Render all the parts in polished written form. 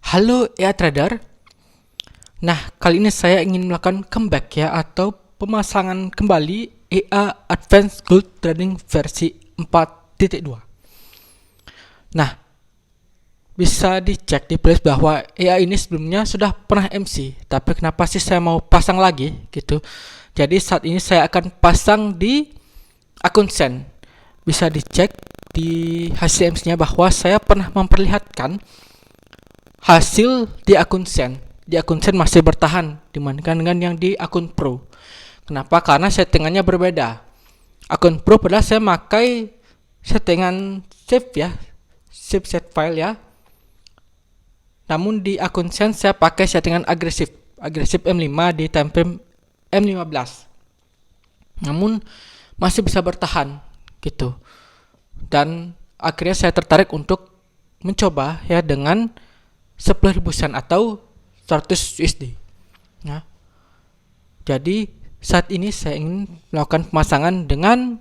Halo ya trader. Nah, kali ini saya ingin melakukan comeback ya atau pemasangan kembali EA Advanced Gold Trading versi 4.2. Nah, bisa dicek di playlist bahwa EA ini sebelumnya sudah pernah MC, tapi kenapa sih saya mau pasang lagi gitu. Jadi saat ini saya akan pasang di akun Sen. Bisa dicek di hasil MC-nya bahwa saya pernah memperlihatkan hasil di akun Sen. Di akun Sen masih bertahan dibandingkan dengan yang di akun Pro. Kenapa? Karena settingannya berbeda. Akun Pro padahal saya pakai settingan save ya, save set file ya. Namun di akun Sen saya pakai settingan agresif M5 di time frame M15. Namun masih bisa bertahan gitu. Dan akhirnya saya tertarik untuk mencoba ya dengan 10.000 sen atau 100 USD. Ya. Jadi saat ini saya ingin melakukan pemasangan dengan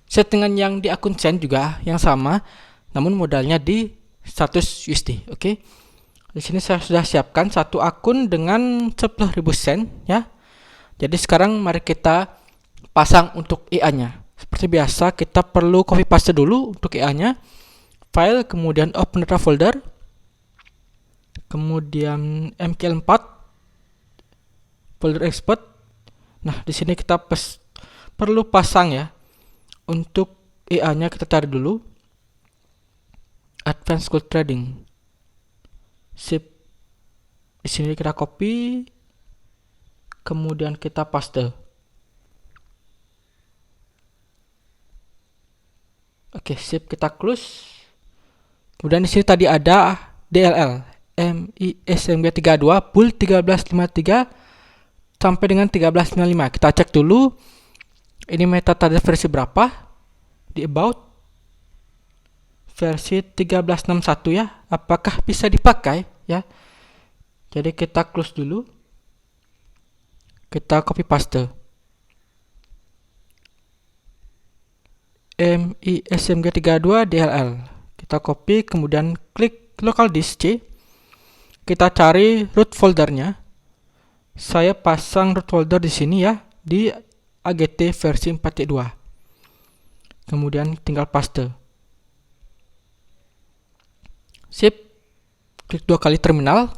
settingan yang di akun Sen juga yang sama, namun modalnya di 100 USD. Oke. Di sini saya sudah siapkan satu akun dengan 10.000 sen ya. Jadi sekarang mari kita pasang untuk EA-nya. Seperti biasa kita perlu copy paste dulu untuk EA-nya. File, kemudian open data folder, kemudian MKL4, folder export. Nah, di sini kita perlu pasang ya. Untuk EA-nya kita cari dulu Advanced Gold Trading. Sip. Di sini kita copy, kemudian kita paste. Oke, sip, kita close. Kemudian di sini tadi ada DLL MISMG32 bull 1353 sampai dengan 1395. Kita cek dulu ini metadata versi berapa. Di about versi 1361 ya. Apakah bisa dipakai ya? Jadi kita close dulu. Kita copy paste. MISMG32 DLL. Kita copy, kemudian klik local disk C. Kita cari root foldernya. Saya pasang root folder di sini ya, di AGT versi 4.2. Kemudian tinggal paste. Sip. Klik 2 kali terminal.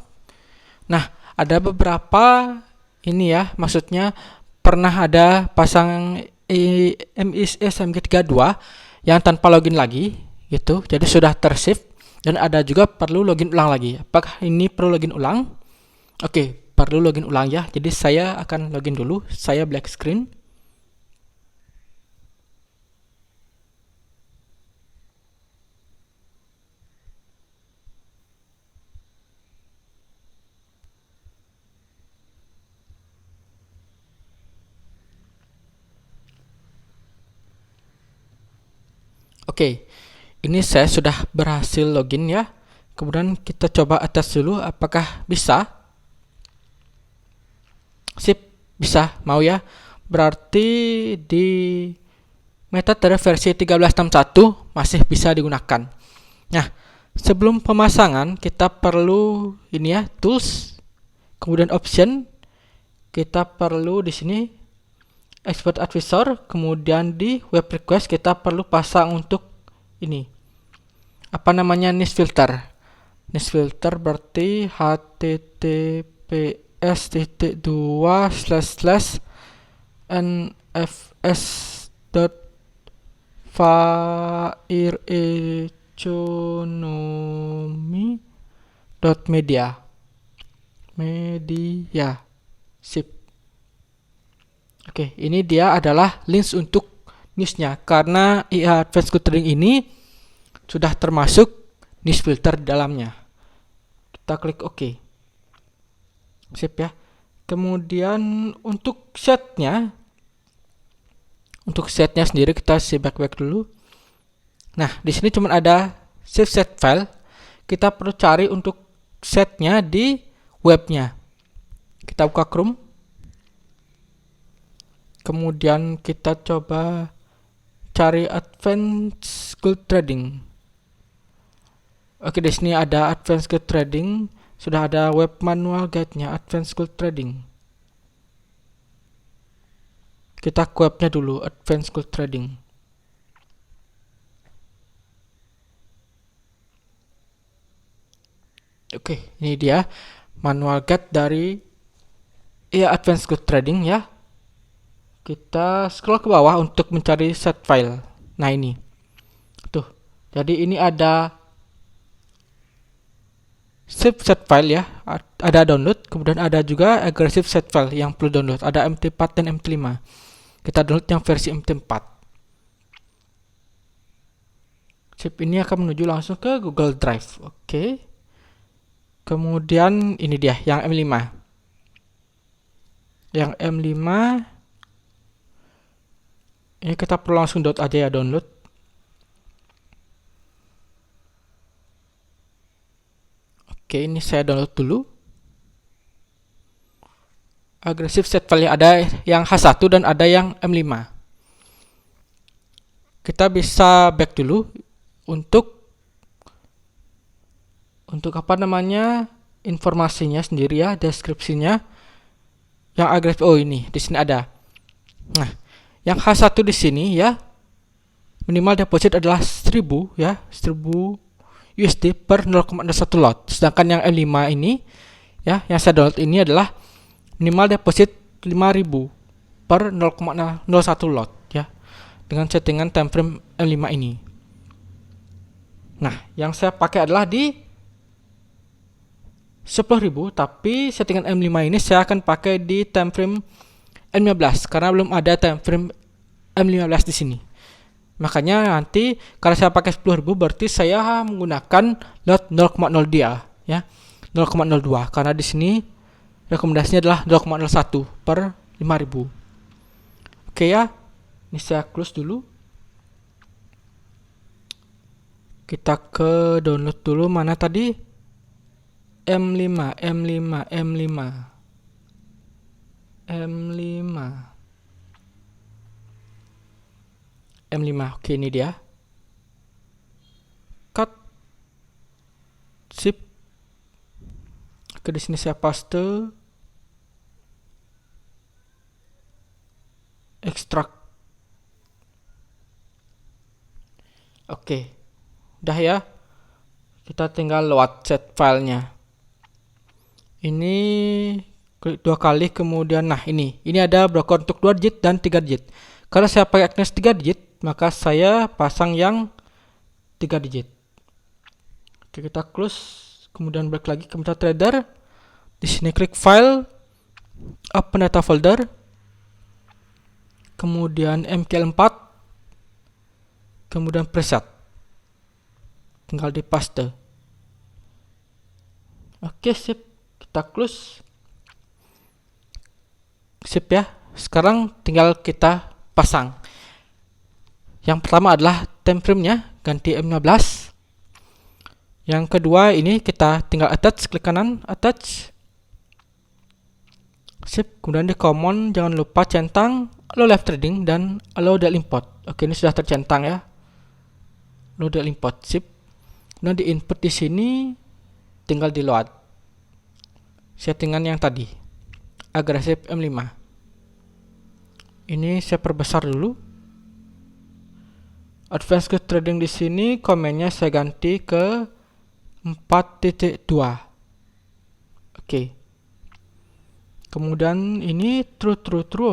Nah, ada beberapa ini ya, maksudnya pernah ada pasang MISMG32 yang tanpa login lagi gitu. Jadi sudah tersave dan ada juga perlu login ulang lagi. Apakah ini perlu login ulang? Oke, perlu login ulang ya. Jadi saya akan login dulu. Saya black screen. Oke, ini saya sudah berhasil login ya. Kemudian kita coba atas dulu apakah bisa. Sip, bisa, mau ya. Berarti di metadata versi 1361 masih bisa digunakan. Nah, sebelum pemasangan kita perlu ini ya, tools, kemudian option. Kita perlu di sini export advisor, kemudian di web request kita perlu pasang untuk ini apa namanya, niche filter. Niche filter berarti https://nfs.faireconomy.media. Sip. Oke, ini dia adalah link untuk newsnya. Karena EA Advanced Gold Trading ini sudah termasuk news filter di dalamnya. Kita klik OK. Sip ya. Kemudian untuk setnya sendiri kita back dulu. Nah, di sini cuma ada save set file. Kita perlu cari untuk setnya di webnya. Kita buka Chrome. Kemudian kita coba cari Advanced Gold Trading. Oke, di sini ada Advanced Gold Trading sudah ada web manual guide-nya Advanced Gold Trading. Kita ke webnya dulu, Advanced Gold Trading. Oke, ini dia manual guide dari Advanced Gold Trading ya. Kita scroll ke bawah untuk mencari set file. Nah ini, tuh. Jadi ini ada zip set file ya, ada download, kemudian ada juga aggressive set file yang perlu download. Ada MT4 dan MT5. Kita download yang versi MT4. Zip ini akan menuju langsung ke Google Drive. Oke. Kemudian ini dia yang M5. Yang M5 ini kita perlu langsung download aja ya, download. Oke, ini saya download dulu. Aggressive set file ada yang H1 dan ada yang M5. Kita bisa back dulu untuk apa namanya, informasinya sendiri ya, deskripsinya. Yang agresif, oh ini di sini ada. Nah, yang H1 di sini ya, minimal deposit adalah 1000 ya, 1000 USD per 0,01 lot. Sedangkan yang M5 ini ya, yang saya download ini adalah minimal deposit 5000 per 0,01 lot ya, dengan settingan time frame M5 ini. Nah, yang saya pakai adalah di 10.000, tapi settingan M5 ini saya akan pakai di time frame M15 karena belum ada time frame M15 di sini. Makanya nanti kalau saya pakai 10.000 berarti saya menggunakan lot 0,0 dia ya, 0,02 karena di sini rekomendasinya adalah 0,01 per 5.000. Oke ya, ini saya close dulu. Kita ke download dulu, mana tadi? M5. Oke, ini dia. Cut. Sip. Oke, di sini saya paste. Ekstrak. Oke. Udah ya. Kita tinggal load set filenya. Ini klik 2 kali, kemudian nah ini ada broker untuk 2 digit dan 3 digit. Kalau saya pakai Agnes 3 digit, maka saya pasang yang 3 digit. Oke, kita close, kemudian balik lagi ke MetaTrader. Di sini klik file, open data folder, kemudian MQL4, kemudian preset. Tinggal di paste. Oke, sip. Kita close. Sip ya. Sekarang tinggal kita pasang. Yang pertama adalah time frame-nya, ganti M15. Yang kedua ini kita tinggal attach, klik kanan, attach. Sip, kemudian di common jangan lupa centang allow live trading dan allow del import. Oke, ini sudah tercentang ya. Allow del import, sip. Kemudian di input di sini tinggal di load. Settingan yang tadi, agresif M5. Ini saya perbesar dulu. Advanced Gold Trading di sini komennya saya ganti ke 4.2. Oke. Kemudian ini true.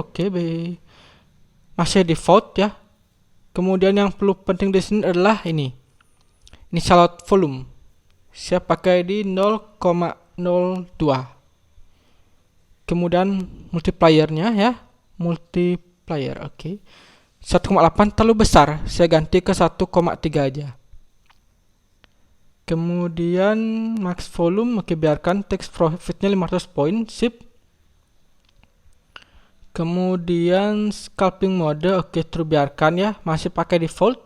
Oke, masih default ya. Kemudian yang perlu penting di sini adalah ini salot volume. Saya pakai di 0,02. Kemudian multipliernya ya, multiplier, oke. 1,8 terlalu besar, saya ganti ke 1,3 aja. Kemudian max volume, oke, biarkan take profitnya 500 poin, sip. Kemudian scalping mode, oke, true, biarkan ya, masih pakai default.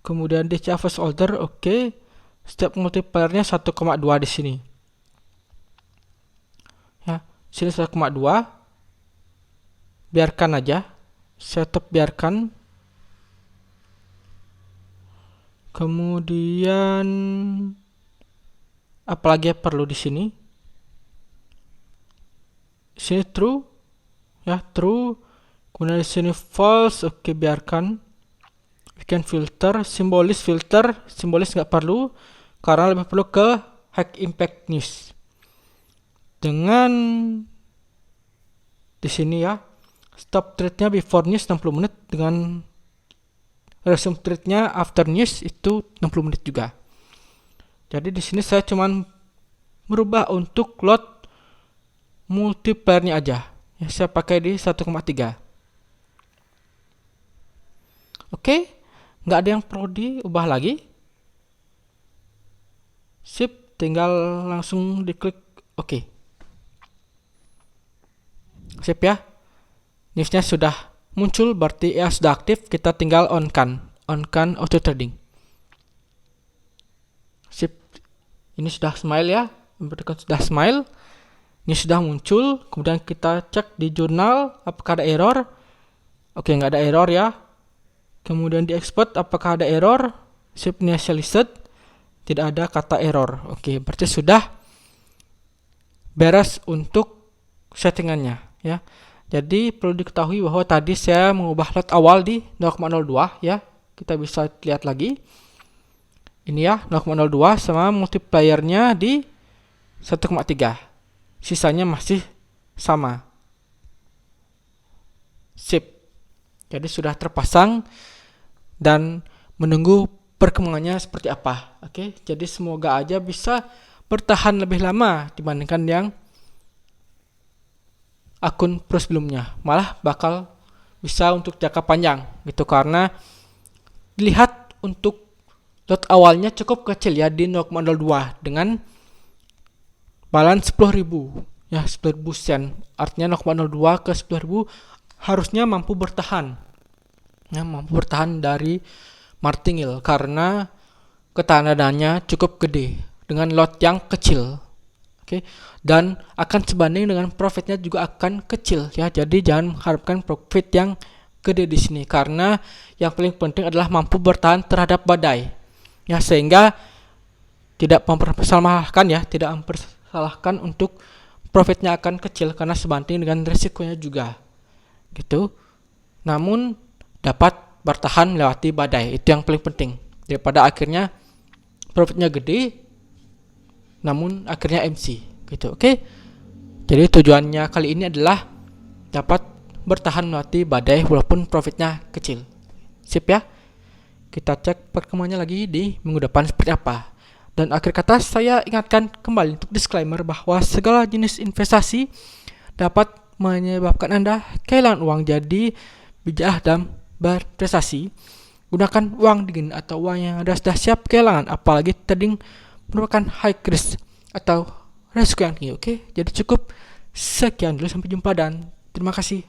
Kemudian DC average order, oke. Step multipliernya 1,2 di sini. Ya, sini 1,2. Biarkan aja. Setup biarkan. Kemudian apalagi yang perlu di sini. Sini true, ya true. Kemudian di sini false, oke biarkan. We can filter, simbolis nggak perlu karena lebih perlu ke high impact news. Dengan di sini ya, stop thread-nya before news 60 menit, dengan resume thread-nya after news itu 60 menit juga. Jadi di sini saya cuman merubah untuk load multiplier-nya aja. Ya, saya pakai di 1,3. Oke, nggak ada yang perlu diubah lagi. Sip, tinggal langsung diklik oke. Sip ya. Newsnya sudah muncul, berarti ya sudah aktif. Kita tinggal on kan auto trading. Sip, ini sudah smile ya, sudah smile. Ini sudah muncul. Kemudian kita cek di jurnal apakah ada error. Oke, nggak ada error ya. Kemudian di export apakah ada error. Sip, initialized, tidak ada kata error. Oke, berarti sudah beres untuk settingannya ya. Jadi perlu diketahui bahwa tadi saya mengubah lot awal di 0,02 ya. Kita bisa lihat lagi. Ini ya 0,02 sama multipliernya di 1,3. Sisanya masih sama. Sip. Jadi sudah terpasang dan menunggu perkembangannya seperti apa. Oke, jadi semoga aja bisa bertahan lebih lama dibandingkan yang akun pro sebelumnya. Malah bakal bisa untuk jangka panjang gitu, karena dilihat untuk lot awalnya cukup kecil ya di 0,02 dengan balance 10.000 ya, 10.000 sen. Artinya 0,02 ke 10.000 harusnya mampu bertahan. Ya, mampu bertahan dari martingale karena ketahanannya cukup gede dengan lot yang kecil. Oke, dan akan sebanding dengan profitnya juga akan kecil ya. Jadi jangan mengharapkan profit yang gede di sini, karena yang paling penting adalah mampu bertahan terhadap badai. Ya, sehingga tidak mempersalahkan untuk profitnya akan kecil karena sebanding dengan risikonya juga. Gitu. Namun dapat bertahan melewati badai, itu yang paling penting, daripada akhirnya profitnya gede namun akhirnya MC gitu. Oke. Jadi tujuannya kali ini adalah dapat bertahan melewati badai walaupun profitnya kecil. Sip ya. Kita cek perkembangannya lagi di minggu depan seperti apa. Dan akhir kata saya ingatkan kembali untuk disclaimer bahwa segala jenis investasi dapat menyebabkan Anda kehilangan uang. Jadi bijaklah dalam berinvestasi, gunakan uang dingin atau uang yang Anda sudah siap kehilangan, apalagi trading merupakan high risk atau risiko yang tinggi. Oke, jadi cukup sekian dulu, sampai jumpa dan terima kasih.